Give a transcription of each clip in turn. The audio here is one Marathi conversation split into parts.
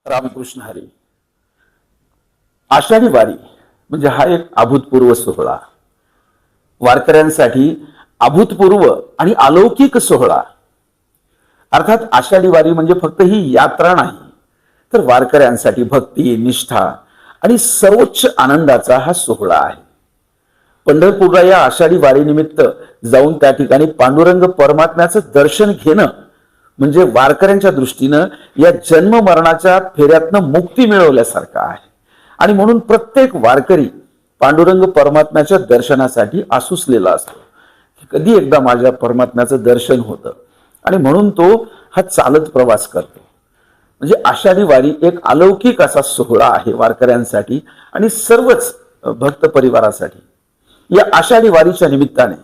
रामकृष्ण हरी. आषाढी वारी म्हणजे हा एक अभूतपूर्व सोहळा, वारकऱ्यांसाठी अभूतपूर्व आणि अलौकिक सोहळा. अर्थात आषाढी वारी म्हणजे फक्त ही यात्रा नाही, तर वारकऱ्यांसाठी भक्ती, निष्ठा आणि सर्वोच्च आनंदाचा हा सोहळा आहे. पंढरपूरला या आषाढी वारी निमित्त जाऊन त्या ठिकाणी पांडुरंग परमात्म्याचं दर्शन घेणं म्हणजे वारकऱ्यांच्या दृष्टीनं या जन्म मरणाच्या फेऱ्यातनं मुक्ती मिळवल्यासारखं आहे. आणि म्हणून प्रत्येक वारकरी पांडुरंग परमात्म्याच्या दर्शनासाठी आसुसलेला असतो. कधी एकदा माझ्या परमात्म्याचं दर्शन होतं आणि म्हणून तो हा चालत प्रवास करतो. म्हणजे आषाढी वारी एक अलौकिक असा सोहळा आहे वारकऱ्यांसाठी आणि सर्वच भक्त परिवारासाठी. या आषाढी वारीच्या निमित्ताने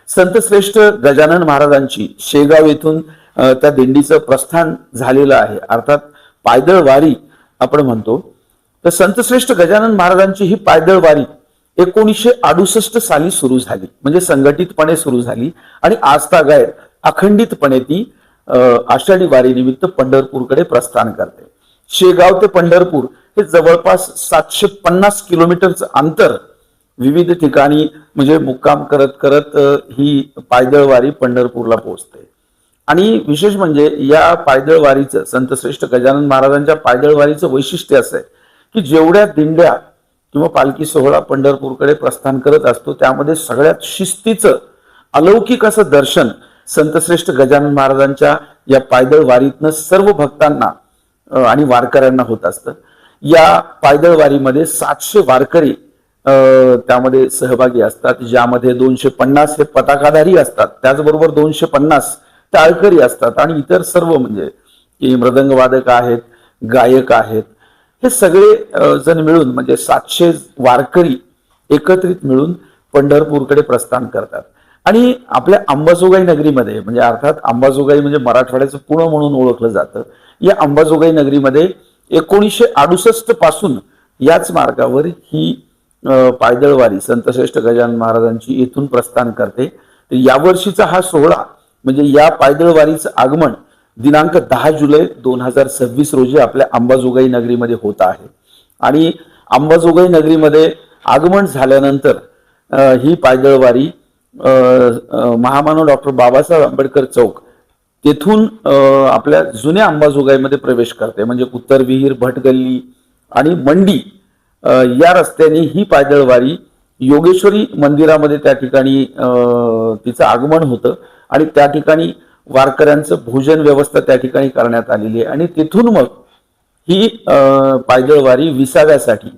संतश्रेष्ठ गजानन महाराजांची शेगाव येथून त्या दिंडीचं प्रस्थान झालेलं आहे. अर्थात पायदळ वारी आपण म्हणतो. तर संतश्रेष्ठ गजानन महाराजांची ही पायदळ वारी 1968 साली सुरू झाली, म्हणजे संघटितपणे सुरू झाली आणि आजतागायत अखंडितपणे ती आषाढी वारी निमित्त पंढरपूरकडे प्रस्थान करते. शेगाव ते पंढरपूर हे जवळपास 750 किलोमीटरचं अंतर विविध ठिकाणी म्हणजे मुक्काम करत करत ही पायदळ वारी पंढरपूरला पोहोचते. आणि विशेष म्हणजे या पायदळ वारीचं, संतश्रेष्ठ गजानन महाराजांच्या पायदळ वारीचं वैशिष्ट्य असं आहे की जेवढ्या दिंड्या किंवा पालखी सोहळा पंढरपूरकडे प्रस्थान करत असतो त्यामध्ये सगळ्यात शिस्तीचं अलौकिक असं दर्शन संतश्रेष्ठ गजानन महाराजांच्या या पायदळ वारीतनं सर्व भक्तांना आणि वारकऱ्यांना होत असतं. या पायदळ वारीमध्ये 700 वारकरी त्यामध्ये सहभागी असतात, ज्यामध्ये 250 हे पताकाधारी असतात, त्याचबरोबर 250 टाळकरी असतात आणि इतर सर्व म्हणजे की मृदंग वादक आहेत, गायक आहेत. हे सगळे जण मिळून म्हणजे 700 वारकरी एकत्रित मिळून पंढरपूरकडे प्रस्थान करतात. आणि आपल्या अंबाजोगाई नगरीमध्ये म्हणजे अर्थात अंबाजोगाई म्हणजे मराठवाड्याचं पुणे म्हणून ओळखलं जातं. या अंबाजोगाई नगरीमध्ये 1968 पासून याच मार्गावर ही पायदळ वारी संतश्रेष्ठ गजानन महाराजांची येथून प्रस्थान करते. यावर्षीचा हा सोहळा म्हणजे या पायदळ वारीचं आगमन दिनांक 10 जुलै 2026 रोजी आपल्या अंबाजोगाई नगरीमध्ये होत आहे. आणि अंबाजोगाई नगरीमध्ये आगमन झाल्यानंतर ही पायदळ वारी महामानव डॉक्टर बाबासाहेब आंबेडकर चौक तेथून आपल्या जुन्या अंबाजोगाईमध्ये प्रवेश करते. म्हणजे उत्तर विहीर, भटगल्ली आणि मंडी या रस्त्याने ही पायदळ वारी योगेश्वरी मंदिरामध्ये त्या ठिकाणी तिचं आगमन होतं आणि त्या ठिकाणी वारकऱ्यांचं भोजन व्यवस्था त्या ठिकाणी करण्यात आलेली आहे. आणि तिथून मग ही पायदळ वारी विसाव्यासाठी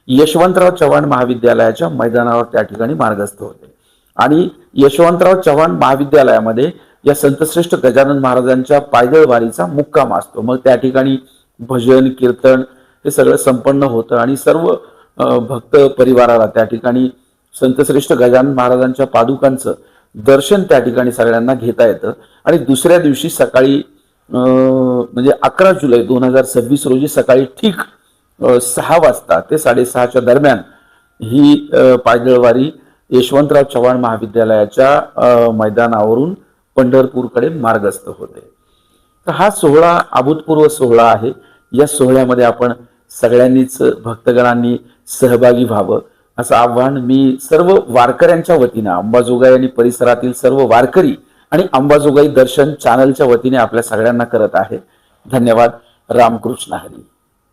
यशवंतराव चव्हाण महाविद्यालयाच्या मैदानावर त्या ठिकाणी मार्गस्थ होते. आणि यशवंतराव चव्हाण महाविद्यालयामध्ये या संतश्रेष्ठ गजानन महाराजांच्या पायदळ वारीचा मुक्काम असतो. मग त्या ठिकाणी भजन, कीर्तन हे सगळं संपन्न होतं आणि सर्व भक्त परिवाराला त्या ठिकाणी संतश्रेष्ठ गजानन महाराजांच्या पादुकांचं दर्शन त्या ठिकाणी सगळ्यांना घेता येतं. आणि दुसऱ्या दिवशी सकाळी म्हणजे 11 जुलै 2026 रोजी सकाळी ठीक 6 वाजता ते 6:30च्या दरम्यान ही पायदळ वारी यशवंतराव चव्हाण महाविद्यालयाच्या मैदानावरून पंढरपूरकडे मार्गस्थ होते. तर हा सोहळा अभूतपूर्व सोहळा आहे. या सोहळ्यामध्ये आपण सगळ्यांनीच भक्तगणांनी सहभागी व्हावं असं आव्हान मी सर्व वारकऱ्यांच्या वतीनं, अंबाजोगाई आणि परिसरातील सर्व वारकरी आणि अंबाजोगाई दर्शन चॅनलच्या वतीने आपल्या सगळ्यांना करत आहे. धन्यवाद. रामकृष्ण हरी.